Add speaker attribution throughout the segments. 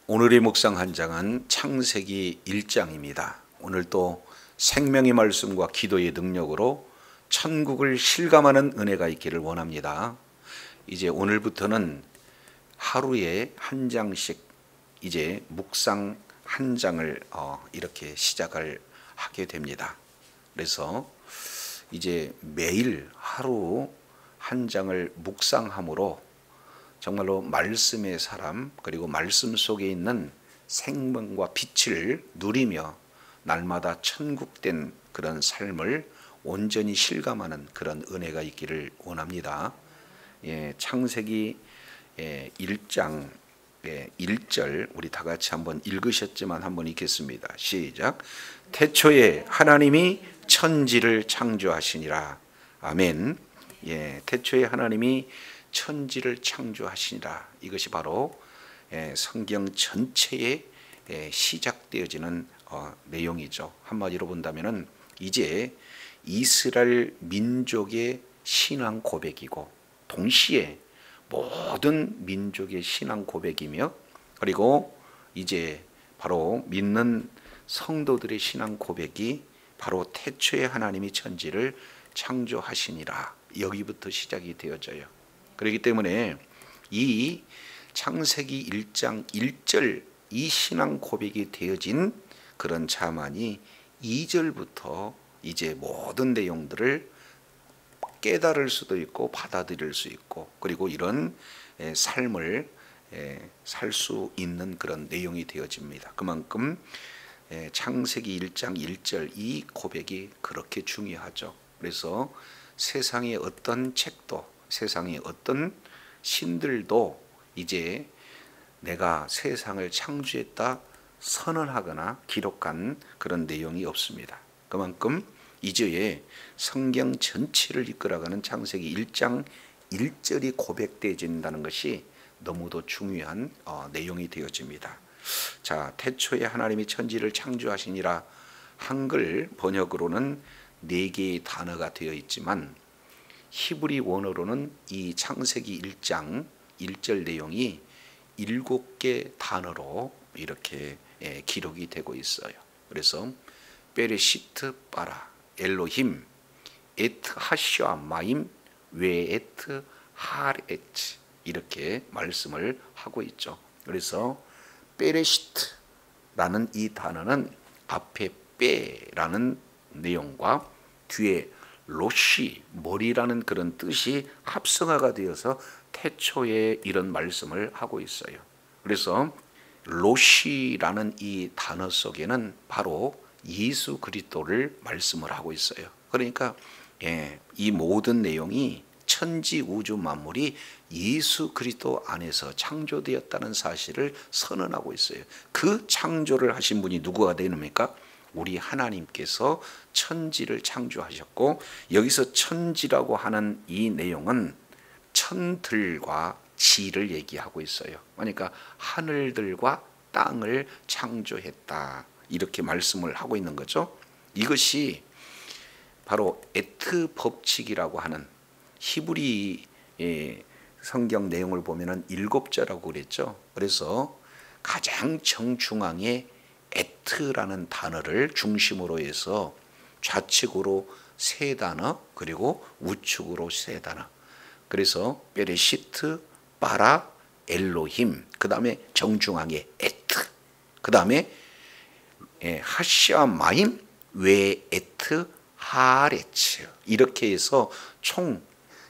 Speaker 1: 오늘의 묵상 한 장은 창세기 1장입니다. 오늘 또 생명의 말씀과 기도의 능력으로 천국을 실감하는 은혜가 있기를 원합니다. 이제 오늘부터는 하루에 한 장씩 이제 묵상 한 장을 이렇게 시작을 하게 됩니다. 그래서 이제 매일 하루 한 장을 묵상함으로 정말로 말씀의 사람, 그리고 말씀 속에 있는 생명과 빛을 누리며 날마다 천국된 그런 삶을 온전히 실감하는 그런 은혜가 있기를 원합니다. 창세기 1장 1절 우리 다 같이 한번 읽으셨지만 한번 읽겠습니다. 시작. 태초에 하나님이 천지를 창조하시니라. 아멘. 태초에 하나님이 천지를 창조하시니라. 이것이 바로 성경 전체에 시작되어지는 내용이죠. 한마디로 본다면은 이제 이스라엘 민족의 신앙 고백이고 동시에 모든 민족의 신앙 고백이며, 그리고 이제 바로 믿는 성도들의 신앙 고백이 바로 태초에 하나님이 천지를 창조하시니라. 여기부터 시작이 되어져요. 그렇기 때문에 이 창세기 1장 1절 이 신앙 고백이 되어진 그런 자만이 2절부터 이제 모든 내용들을 깨달을 수도 있고 받아들일 수 있고, 그리고 이런 삶을 살 수 있는 그런 내용이 되어집니다. 그만큼 창세기 1장 1절 이 고백이 그렇게 중요하죠. 그래서 세상의 어떤 책도, 세상의 어떤 신들도 이제 내가 세상을 창조했다 선언하거나 기록한 그런 내용이 없습니다. 그만큼 이제에 성경 전체를 이끌어가는 창세기 1장 1절이 고백되어진다는 것이 너무도 중요한 내용이 되어집니다. 자, 태초에 하나님이 천지를 창조하시니라. 한글 번역으로는 4개의 단어가 되어 있지만 히브리 원어로는 이 창세기 1장 1절 내용이 7개 단어로 이렇게 기록이 되고 있어요. 그래서 베레시트 바라 엘로힘 에트 하시아 마임 웨에트 하레츠 이렇게 말씀을 하고 있죠. 그래서 베레시트라는 이 단어는 앞에 빼라는 내용과 뒤에 로시 머리라는 그런 뜻이 합성어가 되어서 태초에 이런 말씀을 하고 있어요. 그래서 로시라는 이 단어 속에는 바로 예수 그리스도를 말씀을 하고 있어요. 그러니까 이 모든 내용이 천지 우주 만물이 예수 그리스도 안에서 창조되었다는 사실을 선언하고 있어요. 그 창조를 하신 분이 누구가 되십니까? 우리 하나님께서 천지를 창조하셨고, 여기서 천지라고 하는 이 내용은 천들과 지를 얘기하고 있어요. 그러니까 하늘들과 땅을 창조했다 이렇게 말씀을 하고 있는 거죠. 이것이 바로 에트 법칙이라고 하는 히브리 성경 내용을 보면은 7자라고 그랬죠. 그래서 가장 정중앙에 에트라는 단어를 중심으로 해서 좌측으로 3단어, 그리고 우측으로 3단어. 그래서 베레시트, 바라, 엘로힘, 그 다음에 정중앙에 에트, 그 다음에 하시아 마임, 웨에트 하레츠 이렇게 해서 총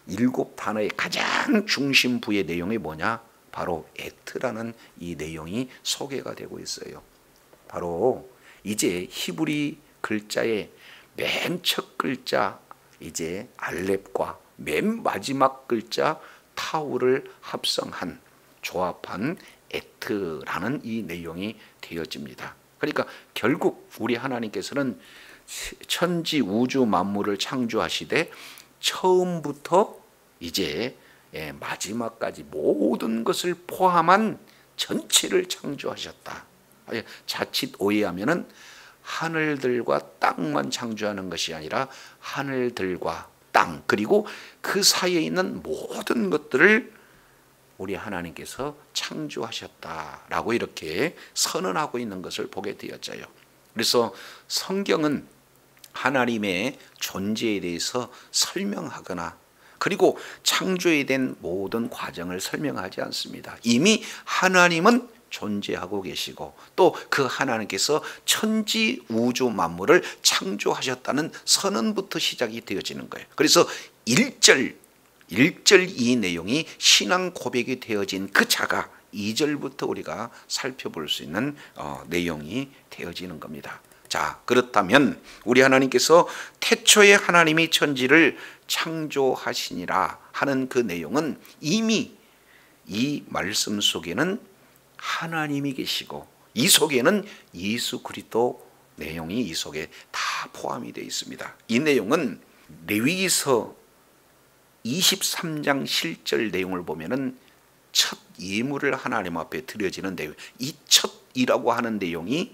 Speaker 1: 7단어의 가장 중심부의 내용이 뭐냐? 바로 에트라는 이 내용이 소개가 되고 있어요. 바로 이제 히브리 글자의 맨 첫 글자 이제 알렙과 맨 마지막 글자 타우를 합성한 조합한 에트라는 이 내용이 되어집니다. 그러니까 결국 우리 하나님께서는 천지 우주 만물을 창조하시되 처음부터 이제 마지막까지 모든 것을 포함한 전체를 창조하셨다. 자칫 오해하면은 하늘들과 땅만 창조하는 것이 아니라 하늘들과 땅, 그리고 그 사이에 있는 모든 것들을 우리 하나님께서 창조하셨다라고 이렇게 선언하고 있는 것을 보게 되었어요. 그래서 성경은 하나님의 존재에 대해서 설명하거나 그리고 창조에 된 모든 과정을 설명하지 않습니다. 이미 하나님은 존재하고 계시고 또 그 하나님께서 천지 우주 만물을 창조하셨다는 선언부터 시작이 되어지는 거예요. 그래서 1절 이 내용이 신앙 고백이 되어진 그 자가 2절부터 우리가 살펴볼 수 있는 내용이 되어지는 겁니다. 자, 그렇다면 우리 하나님께서 태초에 하나님이 천지를 창조하시니라 하는 그 내용은 이미 이 말씀 속에는 하나님이 계시고 이 속에는 예수 그리스도 내용이 이 속에 다 포함이 되어 있습니다. 이 내용은 레위기서 23장 7절 내용을 보면은 첫 예물을 하나님 앞에 드려지는 내용, 이 첫이라고 하는 내용이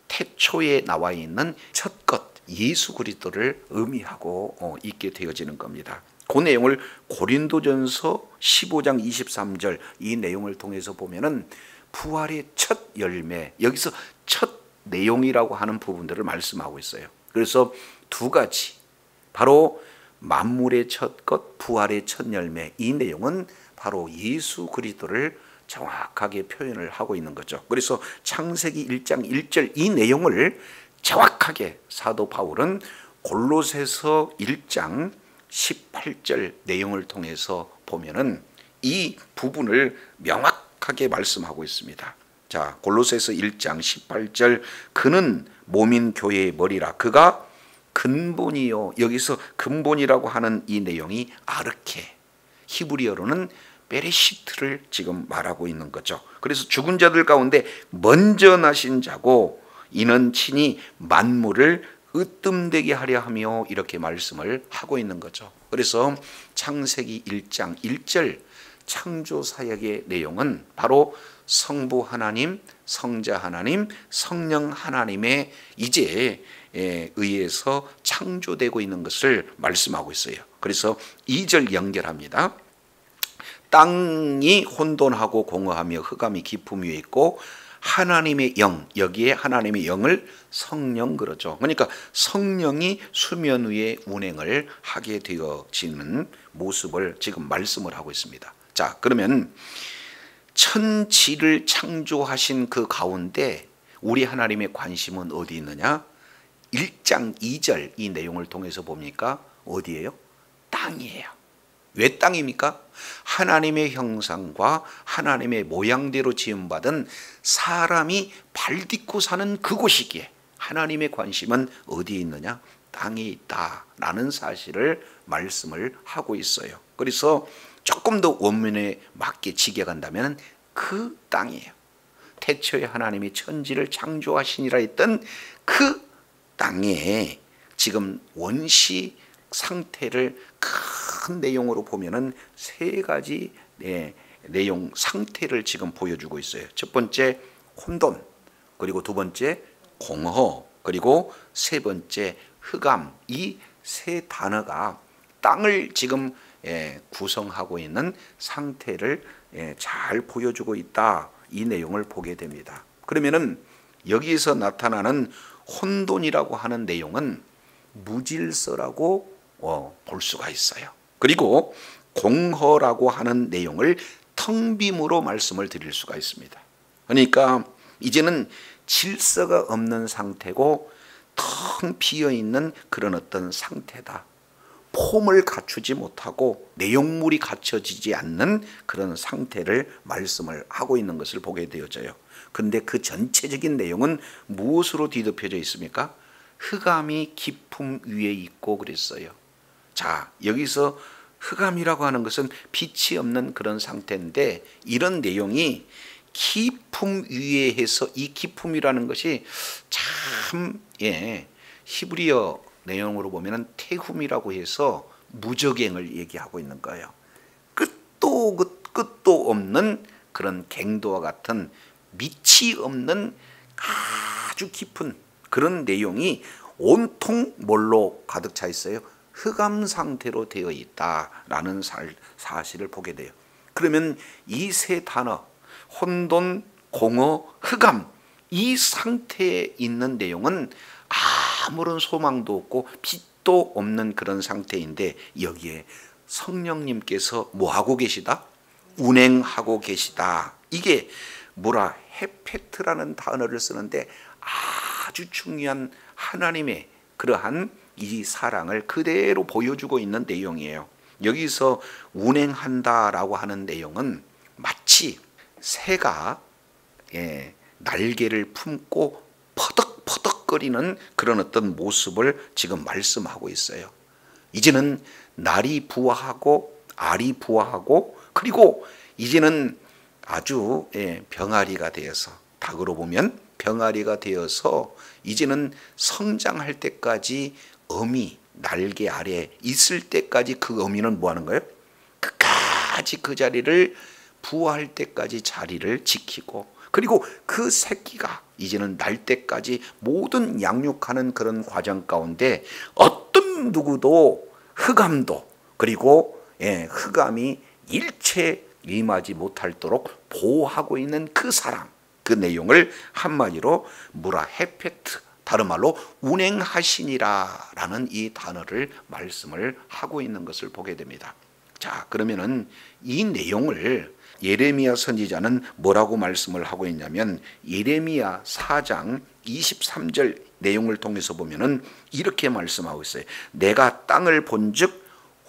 Speaker 1: 태초에 나와 있는 첫 것 예수 그리스도를 의미하고 있게 되어지는 겁니다. 그 내용을 고린도전서 15장 23절 이 내용을 통해서 보면은 부활의 첫 열매, 여기서 첫 내용이라고 하는 부분들을 말씀하고 있어요. 그래서 두 가지, 바로 만물의 첫 것, 부활의 첫 열매, 이 내용은 바로 예수 그리스도를 정확하게 표현을 하고 있는 거죠. 그래서 창세기 1장 1절 이 내용을 정확하게 사도 바울은 골로새서 1장 18절 내용을 통해서 보면은 이 부분을 명확하게 말씀하고 있습니다. 자, 골로새서 1장 18절 그는 몸인 교회의 머리라. 그가 근본이요. 여기서 근본이라고 하는 이 내용이 아르케, 히브리어로는 베레시트를 지금 말하고 있는 거죠. 그래서 죽은 자들 가운데 먼저 나신 자고 이는 친히 만물을 으뜸되게 하려 하며 이렇게 말씀을 하고 있는 거죠. 그래서 창세기 1장 1절 창조 사역의 내용은 바로 성부 하나님, 성자 하나님, 성령 하나님의 이제 의해서 창조되고 있는 것을 말씀하고 있어요. 그래서 2절 연결합니다. 땅이 혼돈하고 공허하며 흑암이 깊음 위에 있고 하나님의 영, 여기에 하나님의 영을 성령 그러죠. 그러니까 성령이 수면 위에 운행을 하게 되어지는 모습을 지금 말씀을 하고 있습니다. 자, 그러면 천지를 창조하신 그 가운데 우리 하나님의 관심은 어디 있느냐? 1장 2절 이 내용을 통해서 봅니까? 어디예요? 땅이에요. 왜 땅입니까? 하나님의 형상과 하나님의 모양대로 지음받은 사람이 발딛고 사는 그곳이기에 하나님의 관심은 어디에 있느냐? 땅에 있다라는 사실을 말씀을 하고 있어요. 그래서 조금 더 원문에 맞게 직역한다면 그 땅이에요. 태초에 하나님이 천지를 창조하시니라 했던 그 땅에 지금 원시 상태를 큰 내용으로 보면은 세 가지 내용 상태를 지금 보여주고 있어요. 첫 번째 혼돈, 그리고 두 번째 공허, 그리고 세 번째 흑암. 이 세 단어가 땅을 지금 구성하고 있는 상태를 잘 보여주고 있다. 이 내용을 보게 됩니다. 그러면은 여기에서 나타나는 혼돈이라고 하는 내용은 무질서라고 볼 수가 있어요. 그리고 공허라고 하는 내용을 텅 빔으로 말씀을 드릴 수가 있습니다. 그러니까 이제는 질서가 없는 상태고 텅 비어 있는 그런 어떤 상태다. 폼을 갖추지 못하고 내용물이 갖춰지지 않는 그런 상태를 말씀을 하고 있는 것을 보게 되어져요. 그런데 그 전체적인 내용은 무엇으로 뒤덮여져 있습니까? 흑암이 깊음 위에 있고 그랬어요. 자, 여기서 흑암이라고 하는 것은 빛이 없는 그런 상태인데 이런 내용이 깊음 위에 해서 이 깊음이라는 것이 참 히브리어 내용으로 보면은 태훔이라고 해서 무저갱을 얘기하고 있는 거예요. 끝도 없는 그런 갱도와 같은 밑이 없는 아주 깊은 그런 내용이 온통 뭘로 가득 차 있어요? 흑암 상태로 되어 있다라는 사실을 보게 돼요. 그러면 이 세 단어 혼돈, 공허, 흑암 이 상태에 있는 내용은 아무런 소망도 없고 빛도 없는 그런 상태인데 여기에 성령님께서 뭐하고 계시다? 운행하고 계시다. 이게 뭐라 헤페트라는 단어를 쓰는데 아주 중요한 하나님의 그러한 이 사랑을 그대로 보여주고 있는 내용이에요. 여기서 운행한다라고 하는 내용은 마치 새가 날개를 품고 퍼덕퍼덕거리는 그런 어떤 모습을 지금 말씀하고 있어요. 이제는 날이 부화하고 알이 부화하고 그리고 이제는 아주 병아리가 되어서 닭으로 보면 병아리가 되어서 이제는 성장할 때까지 어미 날개 아래 있을 때까지 그 어미는 뭐 하는 거예요? 끝까지 그 자리를 부화할 때까지 자리를 지키고 그리고 그 새끼가 이제는 날 때까지 모든 양육하는 그런 과정 가운데 어떤 누구도 흑암도 그리고 흑암이 일체 임하지 못하도록 보호하고 있는 그 사랑 그 내용을 한마디로 무라 헤페트 다른 말로 운행하시니라 라는 이 단어를 말씀을 하고 있는 것을 보게 됩니다. 자, 그러면은 이 내용을 예레미야 선지자는 뭐라고 말씀을 하고 있냐면 예레미야 4장 23절 내용을 통해서 보면은 이렇게 말씀하고 있어요. 내가 땅을 본즉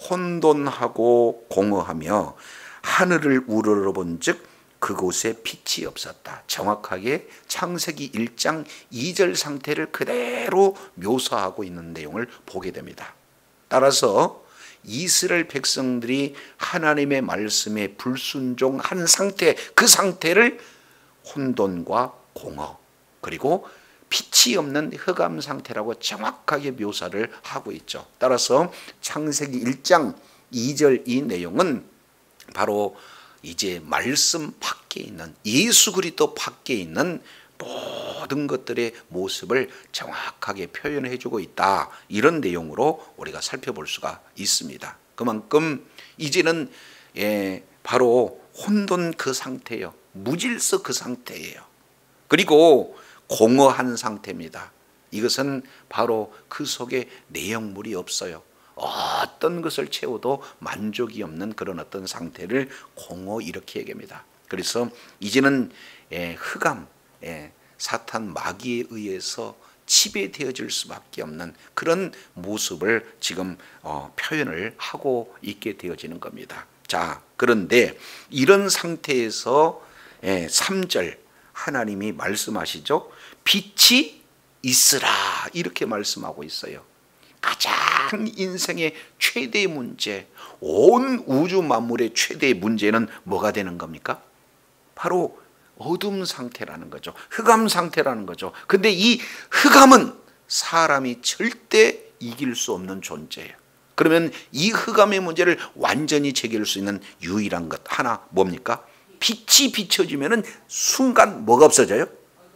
Speaker 1: 혼돈하고 공허하며 하늘을 우러러본즉 그곳에 빛이 없었다. 정확하게 창세기 1장 2절 상태를 그대로 묘사하고 있는 내용을 보게 됩니다. 따라서 이스라엘 백성들이 하나님의 말씀에 불순종한 상태, 그 상태를 혼돈과 공허 그리고 빛이 없는 흑암 상태라고 정확하게 묘사를 하고 있죠. 따라서 창세기 1장 2절 이 내용은 바로 이제 말씀 밖에 있는 예수 그리스도 밖에 있는 모든 것들의 모습을 정확하게 표현해 주고 있다. 이런 내용으로 우리가 살펴볼 수가 있습니다. 그만큼 이제는 바로 혼돈 그 상태예요. 무질서 그 상태예요. 그리고 공허한 상태입니다. 이것은 바로 그 속에 내용물이 없어요. 어떤 것을 채워도 만족이 없는 그런 어떤 상태를 공허 이렇게 얘기합니다. 그래서 이제는 흑암, 사탄 마귀에 의해서 지배되어질 수밖에 없는 그런 모습을 지금 표현을 하고 있게 되어지는 겁니다. 자, 그런데 이런 상태에서 3절 하나님이 말씀하시죠. 빛이 있으라 이렇게 말씀하고 있어요. 가장 인생의 최대의 문제, 온 우주 만물의 최대의 문제는 뭐가 되는 겁니까? 바로 어둠 상태라는 거죠. 흑암 상태라는 거죠. 근데 이 흑암은 사람이 절대 이길 수 없는 존재예요. 그러면 이 흑암의 문제를 완전히 제기할 수 있는 유일한 것 하나 뭡니까? 빛이 비춰지면은 순간 뭐가 없어져요?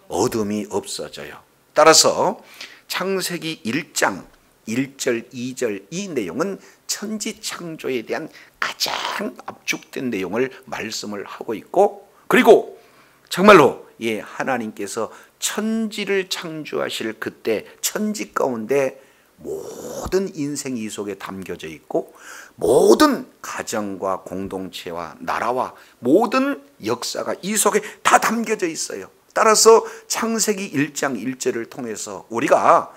Speaker 1: 어둠이 없어져요. 따라서 창세기 1장 1절 2절 이 내용은 천지창조에 대한 가장 압축된 내용을 말씀을 하고 있고 그리고 정말로 하나님께서 천지를 창조하실 그때 천지 가운데 모든 인생이 이 속에 담겨져 있고 모든 가정과 공동체와 나라와 모든 역사가 이 속에 다 담겨져 있어요. 따라서 창세기 1장 1절을 통해서 우리가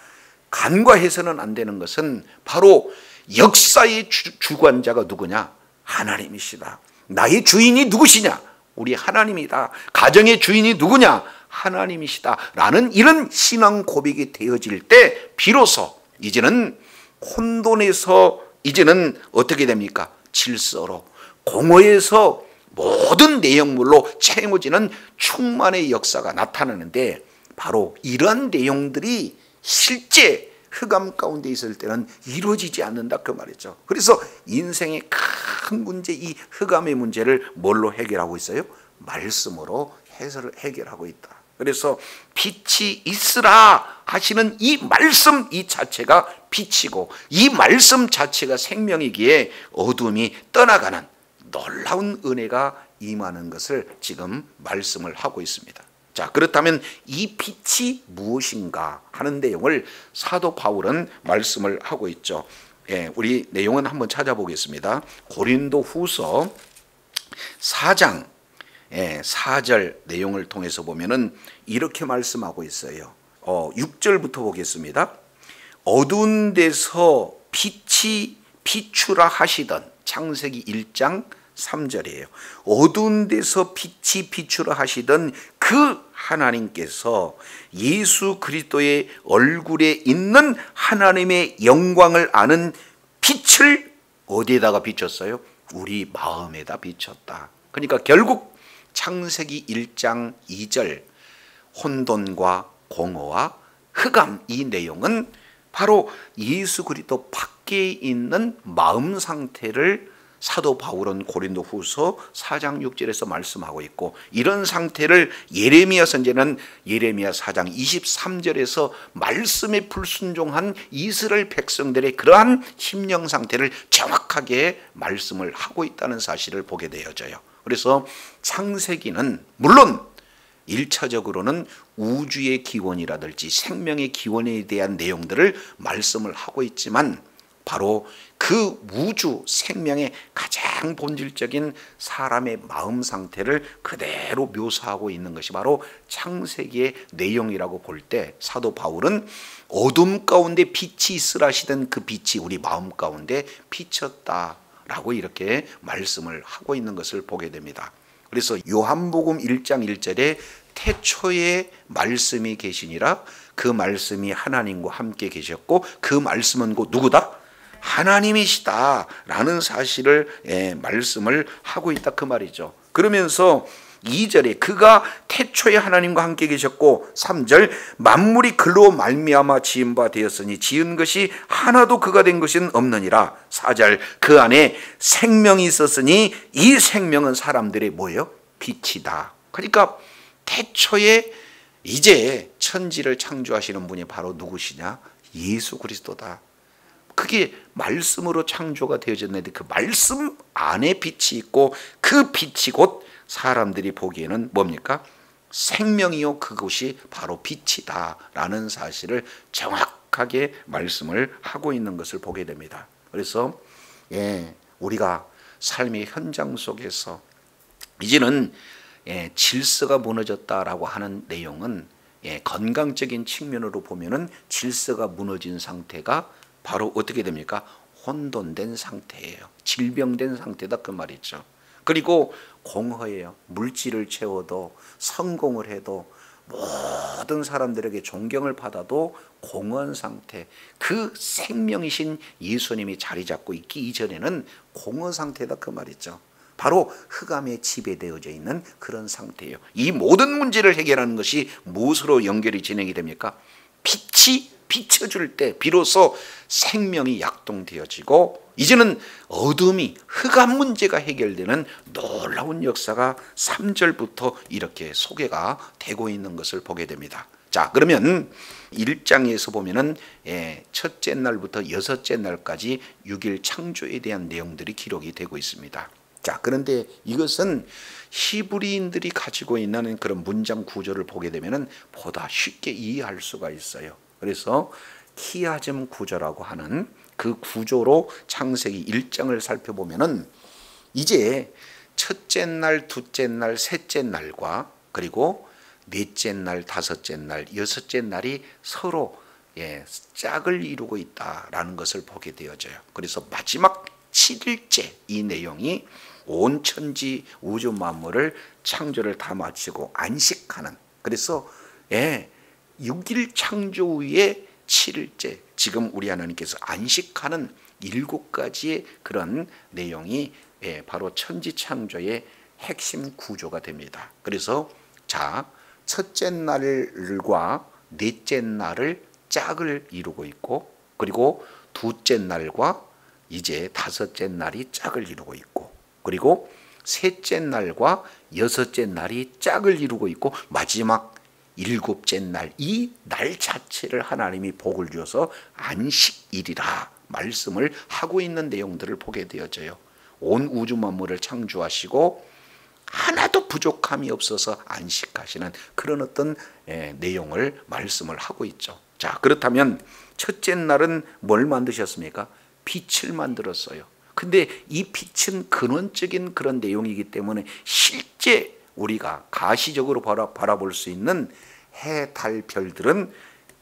Speaker 1: 간과해서는 안 되는 것은 바로 역사의 주관자가 누구냐? 하나님이시다. 나의 주인이 누구시냐? 우리 하나님이다. 가정의 주인이 누구냐? 하나님이시다. 라는 이런 신앙 고백이 되어질 때 비로소 이제는 혼돈에서 이제는 어떻게 됩니까? 질서로 공허에서 모든 내용물로 채워지는 충만의 역사가 나타나는데 바로 이러한 내용들이 실제 흑암 가운데 있을 때는 이루어지지 않는다 그 말이죠. 그래서 인생의 큰 문제 이 흑암의 문제를 뭘로 해결하고 있어요? 말씀으로 해결하고 있다. 그래서 빛이 있으라 하시는 이 말씀 이 자체가 빛이고 이 말씀 자체가 생명이기에 어둠이 떠나가는 놀라운 은혜가 임하는 것을 지금 말씀을 하고 있습니다. 자, 그렇다면 이 빛이 무엇인가 하는 내용을 사도 바울은 말씀을 하고 있죠. 예, 우리 내용은 한번 찾아보겠습니다. 고린도 후서 4장 4절 내용을 통해서 보면은 이렇게 말씀하고 있어요. 6절부터 보겠습니다. 어두운 데서 빛이 비추라 하시던, 창세기 1장 3절이에요. 어두운 데서 빛이 비추라 하시던 그 하나님께서 예수 그리스도의 얼굴에 있는 하나님의 영광을 아는 빛을 어디에다가 비췄어요? 우리 마음에다 비췄다. 그러니까 결국 창세기 1장 2절 혼돈과 공허와 흑암, 이 내용은 바로 예수 그리스도 밖에 있는 마음 상태를 사도 바울은 고린도 후서 4장 6절에서 말씀하고 있고, 이런 상태를 예레미야 선지자는 예레미야 4장 23절에서 말씀에 불순종한 이스라엘 백성들의 그러한 심령 상태를 정확하게 말씀을 하고 있다는 사실을 보게 되어져요. 그래서 창세기는 물론 1차적으로는 우주의 기원이라든지 생명의 기원에 대한 내용들을 말씀을 하고 있지만, 바로 그 우주 생명의 가장 본질적인 사람의 마음 상태를 그대로 묘사하고 있는 것이 바로 창세기의 내용이라고 볼 때, 사도 바울은 어둠 가운데 빛이 있으라 하시던 그 빛이 우리 마음 가운데 비쳤다라고 이렇게 말씀을 하고 있는 것을 보게 됩니다. 그래서 요한복음 1장 1절에 태초에 말씀이 계시니라, 그 말씀이 하나님과 함께 계셨고 그 말씀은 곧 누구다? 하나님이시다 라는 사실을 말씀을 하고 있다, 그 말이죠. 그러면서 2절에 그가 태초에 하나님과 함께 계셨고, 3절 만물이 그로 말미암아 지은 바 되었으니 지은 것이 하나도 그가 된 것은 없느니라. 4절 그 안에 생명이 있었으니 이 생명은 사람들의 뭐예요? 빛이다. 그러니까 태초에 이제 천지를 창조하시는 분이 바로 누구시냐? 예수 그리스도다. 그게 말씀으로 창조가 되어졌는데 그 말씀 안에 빛이 있고 그 빛이 곧 사람들이 보기에는 뭡니까? 생명이요 그것이 바로 빛이다 라는 사실을 정확하게 말씀을 하고 있는 것을 보게 됩니다. 그래서 우리가 삶의 현장 속에서 이제는 질서가 무너졌다라고 하는 내용은 건강적인 측면으로 보면은 질서가 무너진 상태가 바로 어떻게 됩니까? 혼돈된 상태예요. 질병된 상태다, 그 말이죠. 그리고 공허해요. 물질을 채워도 성공을 해도 모든 사람들에게 존경을 받아도 공허한 상태, 그 생명이신 예수님이 자리 잡고 있기 이전에는 공허 상태다, 그 말이죠. 바로 흑암에 지배되어져 있는 그런 상태예요. 이 모든 문제를 해결하는 것이 무엇으로 연결이 진행이 됩니까? 빛이 비춰줄 때 비로소 생명이 약동되어지고 이제는 어둠이, 흑암 문제가 해결되는 놀라운 역사가 3절부터 이렇게 소개가 되고 있는 것을 보게 됩니다. 자, 그러면 1장에서 보면은 첫째 날부터 여섯째 날까지 6일 창조에 대한 내용들이 기록이 되고 있습니다. 자, 그런데 이것은 히브리인들이 가지고 있는 그런 문장 구조를 보게 되면은 보다 쉽게 이해할 수가 있어요. 그래서 키아즘 구조라고 하는 그 구조로 창세기 1장을 살펴보면은 이제 첫째 날, 둘째 날, 셋째 날과 그리고 넷째 날, 다섯째 날, 여섯째 날이 서로 짝을 이루고 있다라는 것을 보게 되어져요. 그래서 마지막 7일째 이 내용이 온 천지 우주 만물을 창조를 다 마치고 안식하는, 그래서 6일 창조 후에 7일째 지금 우리 하나님께서 안식하는 7가지의 그런 내용이 바로 천지 창조의 핵심 구조가 됩니다. 그래서 자, 첫째 날과 넷째 날을 짝을 이루고 있고, 그리고 둘째 날과 이제 다섯째 날이 짝을 이루고 있고, 그리고 셋째 날과 여섯째 날이 짝을 이루고 있고, 마지막 7째 날, 이 날 자체를 하나님이 복을 주어서 안식일이라 말씀을 하고 있는 내용들을 보게 되어져요. 온 우주 만물을 창조하시고 하나도 부족함이 없어서 안식하시는 그런 어떤 내용을 말씀을 하고 있죠. 자, 그렇다면 첫째 날은 뭘 만드셨습니까? 빛을 만들었어요. 근데 이 빛은 근원적인 그런 내용이기 때문에 실제 우리가 가시적으로 바라볼 수 있는 해, 달, 별들은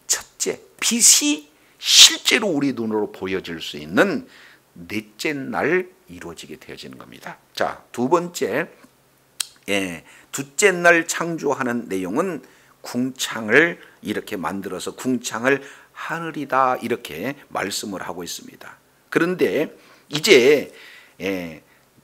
Speaker 1: 첫째 빛이 실제로 우리 눈으로 보여질 수 있는 넷째 날 이루어지게 되어지는 겁니다. 자, 두 번째, 둘째 날 창조하는 내용은 궁창을 이렇게 만들어서 궁창을 하늘이다 이렇게 말씀을 하고 있습니다. 그런데 이제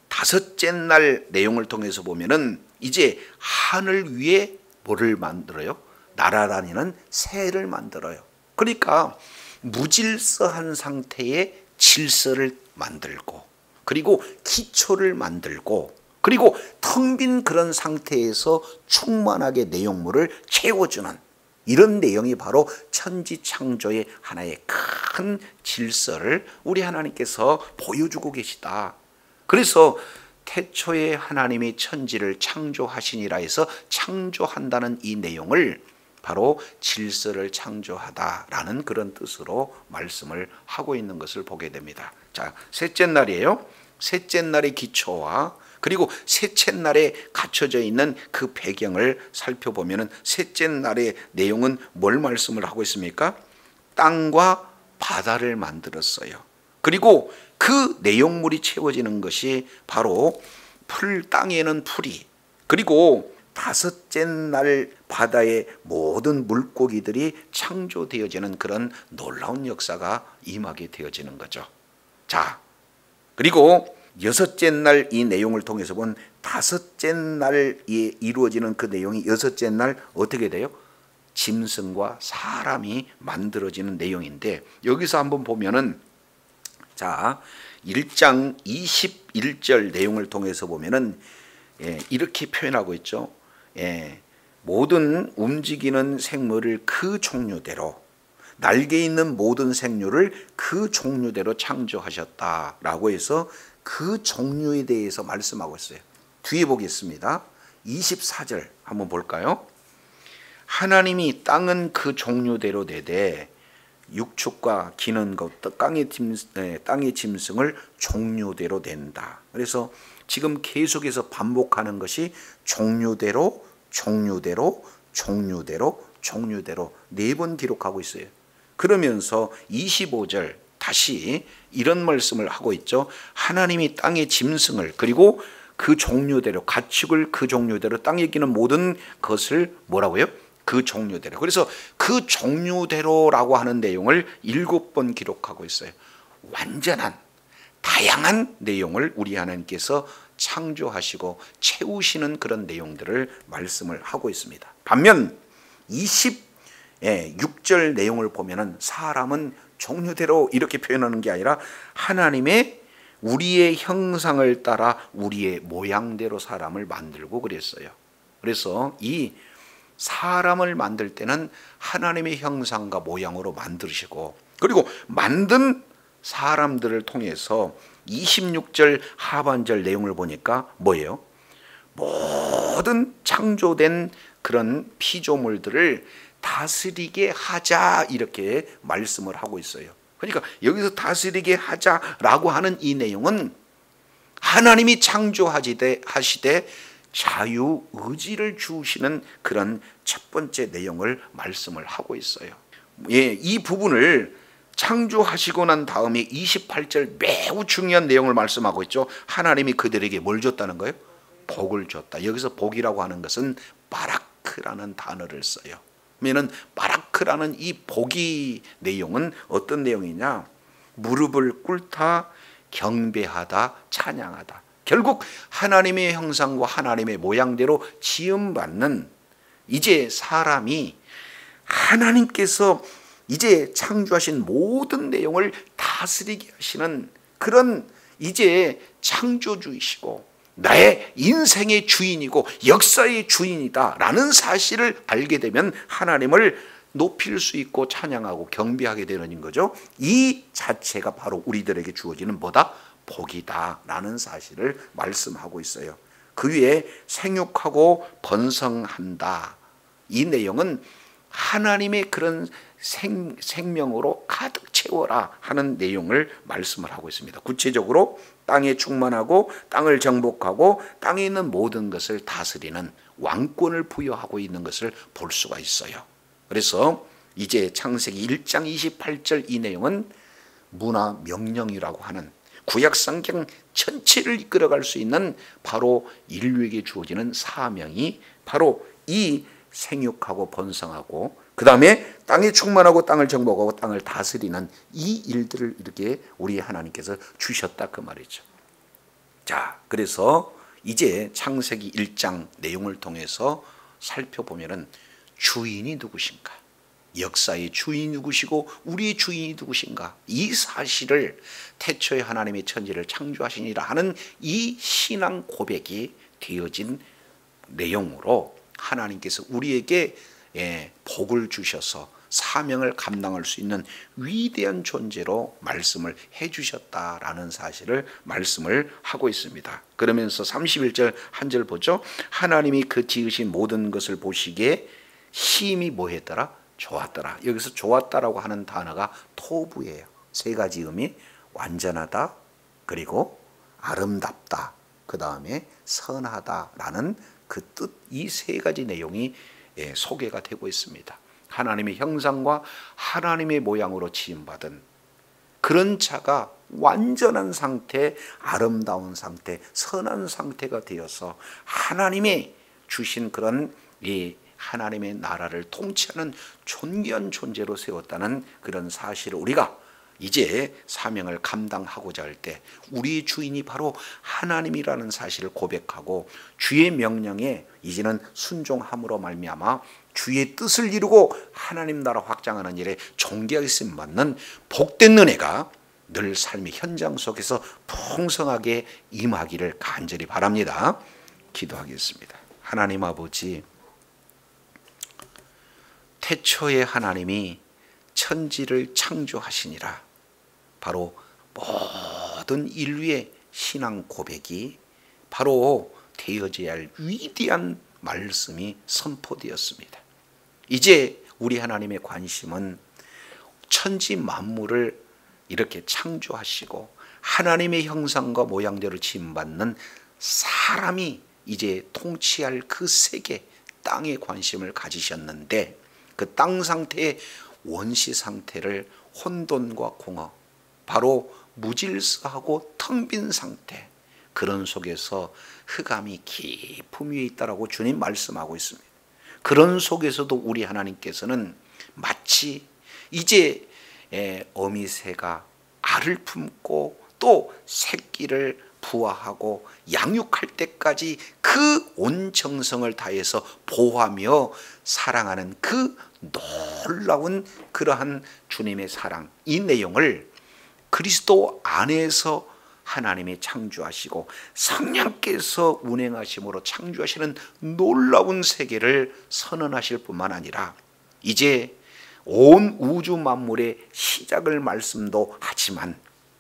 Speaker 1: 다섯째 날 내용을 통해서 보면은 이제 하늘 위에 뭐를 만들어요? 날아다니는 새를 만들어요. 그러니까 무질서한 상태의 질서를 만들고, 그리고 기초를 만들고, 그리고 텅 빈 그런 상태에서 충만하게 내용물을 채워주는 이런 내용이 바로 천지창조의 하나의 큰 질서를 우리 하나님께서 보여주고 계시다. 그래서 태초에 하나님이 천지를 창조하시니라 해서 창조한다는 이 내용을 바로 질서를 창조하다라는 그런 뜻으로 말씀을 하고 있는 것을 보게 됩니다. 자, 셋째 날이에요. 셋째 날의 기초와 그리고 셋째 날에 갖춰져 있는 그 배경을 살펴보면 셋째 날의 내용은 뭘 말씀을 하고 있습니까? 땅과 바다를 만들었어요. 그리고 그 내용물이 채워지는 것이 바로 땅에는 풀이, 그리고 다섯째 날 바다의 모든 물고기들이 창조되어지는 그런 놀라운 역사가 임하게 되어지는 거죠. 자, 그리고 여섯째 날 이 내용을 통해서 본 다섯째 날에 이루어지는 그 내용이 여섯째 날 어떻게 돼요? 짐승과 사람이 만들어지는 내용인데, 여기서 한번 보면은 자, 1장 21절 내용을 통해서 보면은 이렇게 표현하고 있죠. 모든 움직이는 생물을 그 종류대로, 날개 있는 모든 생물을 그 종류대로 창조하셨다라고 해서 그 종류에 대해서 말씀하고 있어요. 뒤에 보겠습니다. 24절 한번 볼까요? 하나님이 땅은 그 종류대로 내되 육축과 기는 것, 땅의 짐승을 종류대로 낸다. 그래서 지금 계속해서 반복하는 것이 종류대로, 종류대로, 종류대로, 종류대로 4번 기록하고 있어요. 그러면서 25절 다시 이런 말씀을 하고 있죠. 하나님이 땅의 짐승을, 그리고 그 종류대로, 가축을 그 종류대로, 땅에 기는 모든 것을 뭐라고요? 그 종류대로. 그래서 그 종류대로라고 하는 내용을 7번 기록하고 있어요. 완전한 다양한 내용을 우리 하나님께서 창조하시고 채우시는 그런 내용들을 말씀을 하고 있습니다. 반면 26절 내용을 보면은 사람은 종류대로 이렇게 표현하는 게 아니라 하나님의 우리의 형상을 따라 우리의 모양대로 사람을 만들고 그랬어요. 그래서 이 사람을 만들 때는 하나님의 형상과 모양으로 만드시고, 그리고 만든 사람들을 통해서 26절 하반절 내용을 보니까 뭐예요? 모든 창조된 그런 피조물들을 다스리게 하자 이렇게 말씀을 하고 있어요. 그러니까 여기서 다스리게 하자라고 하는 이 내용은 하나님이 창조하시되 자유의지를 주시는 그런 첫 번째 내용을 말씀을 하고 있어요. 이 부분을 창조하시고 난 다음에 28절 매우 중요한 내용을 말씀하고 있죠. 하나님이 그들에게 뭘 줬다는 거예요? 복을 줬다. 여기서 복이라고 하는 것은 바라크라는 단어를 써요. 그러면 바라크라는 이 복이 내용은 어떤 내용이냐? 무릎을 꿇다, 경배하다, 찬양하다. 결국 하나님의 형상과 하나님의 모양대로 지음받는 이제 사람이 하나님께서 이제 창조하신 모든 내용을 다스리게 하시는 그런 이제 창조주이시고 나의 인생의 주인이고 역사의 주인이다라는 사실을 알게 되면 하나님을 높일 수 있고 찬양하고 경배하게 되는 거죠. 이 자체가 바로 우리들에게 주어지는 뭐다? 복이다라는 사실을 말씀하고 있어요. 그 위에 생육하고 번성한다. 이 내용은 하나님의 그런 생명으로 가득 채워라 하는 내용을 말씀을 하고 있습니다. 구체적으로 땅에 충만하고 땅을 정복하고 땅에 있는 모든 것을 다스리는 왕권을 부여하고 있는 것을 볼 수가 있어요. 그래서 이제 창세기 1장 28절 이 내용은 문화 명령이라고 하는 구약성경 전체를 이끌어갈 수 있는 바로 인류에게 주어지는 사명이 바로 이 생육하고 번성하고 그 다음에 땅에 충만하고 땅을 정복하고 땅을 다스리는 이 일들을 이렇게 우리 하나님께서 주셨다 그 말이죠. 자, 그래서 이제 창세기 1장 내용을 통해서 살펴보면은 주인이 누구신가, 역사의 주인이 누구시고 우리의 주인이 누구신가, 이 사실을 태초에 하나님의 천지를 창조하시니라 하는 이 신앙 고백이 되어진 내용으로 하나님께서 우리에게 복을 주셔서 사명을 감당할 수 있는 위대한 존재로 말씀을 해주셨다라는 사실을 말씀을 하고 있습니다. 그러면서 31절 한 절 보죠. 하나님이 그 지으신 모든 것을 보시기에 힘이 뭐 했더라? 좋았더라. 여기서 좋았다라고 하는 단어가 토부예요. 세 가지 의미, 완전하다, 그리고 아름답다, 그 다음에 선하다라는 그 뜻, 이 세 가지 내용이 소개가 되고 있습니다. 하나님의 형상과 하나님의 모양으로 지음받은 그런 자가 완전한 상태, 아름다운 상태, 선한 상태가 되어서 하나님의 주신 그런 이 하나님의 나라를 통치하는 존귀한 존재로 세웠다는 그런 사실을 우리가 이제 사명을 감당하고자 할 때 우리 주인이 바로 하나님이라는 사실을 고백하고 주의 명령에 이제는 순종함으로 말미암아 주의 뜻을 이루고 하나님 나라 확장하는 일에 존귀하게 쓰임받는 복된 은혜가 늘 삶의 현장 속에서 풍성하게 임하기를 간절히 바랍니다. 기도하겠습니다. 하나님 아버지, 태초에 하나님이 천지를 창조하시니라 바로 모든 인류의 신앙 고백이 바로 되어져야 할 위대한 말씀이 선포되었습니다. 이제 우리 하나님의 관심은 천지 만물을 이렇게 창조하시고 하나님의 형상과 모양대로 지음받는 사람이 이제 통치할 그 세계 땅에 관심을 가지셨는데 그 땅 상태의 원시 상태를 혼돈과 공허, 바로 무질서하고 텅 빈 상태, 그런 속에서 흑암이 깊음 위에 있다라고 주님 말씀하고 있습니다. 그런 속에서도 우리 하나님께서는 마치 이제 어미새가 알을 품고 또 새끼를 부화하고 양육할 때까지 그 온 정성을 다해서 보호하며 사랑하는 그 놀라운 그러한 주님의 사랑, 이 내용을 그리스도 안에서 하나님이 창조하시고 성령께서 운행하심으로 창조하시는 놀라운 세계를 선언하실 뿐만 아니라 이제 온 우주 만물의 시작을 말씀도 하지만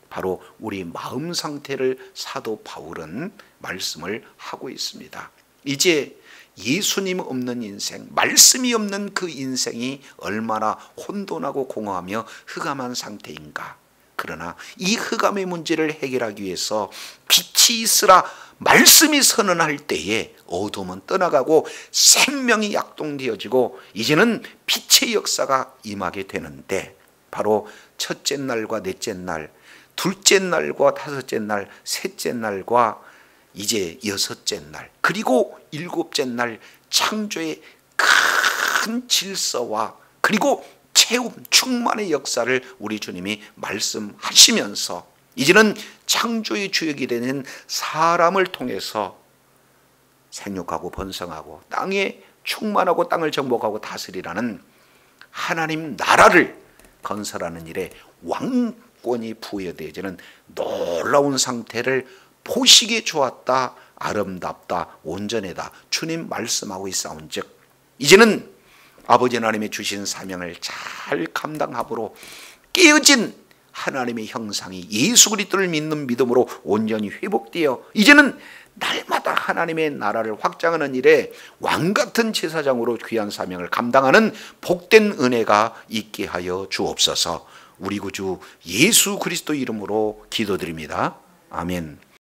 Speaker 1: 바로 우리 마음 상태를 사도 바울은 말씀을 하고 있습니다. 이제 예수님 없는 인생, 말씀이 없는 그 인생이 얼마나 혼돈하고 공허하며 흑암한 상태인가. 그러나 이 흑암의 문제를 해결하기 위해서 빛이 있으라 말씀이 선언할 때에 어둠은 떠나가고 생명이 약동되어지고 이제는 빛의 역사가 임하게 되는데 바로 첫째 날과 넷째 날, 둘째 날과 다섯째 날, 셋째 날과 이제 여섯째 날, 그리고 일곱째 날 창조의 큰 질서와 그리고 채움, 충만의 역사를 우리 주님이 말씀하시면서 이제는 창조의 주역이 되는 사람을 통해서 생육하고 번성하고 땅에 충만하고 땅을 정복하고 다스리라는 하나님 나라를 건설하는 일에 왕권이 부여되어지는 놀라운 상태를 보시기에 좋았다, 아름답다, 온전하다 주님 말씀하고 있사온즉 이제는 아버지 하나님의 주신 사명을 잘 감당함으로 깨어진 하나님의 형상이 예수 그리스도를 믿는 믿음으로 온전히 회복되어 이제는 날마다 하나님의 나라를 확장하는 일에 왕같은 제사장으로 귀한 사명을 감당하는 복된 은혜가 있게 하여 주옵소서. 우리 구주 예수 그리스도 이름으로 기도드립니다. 아멘.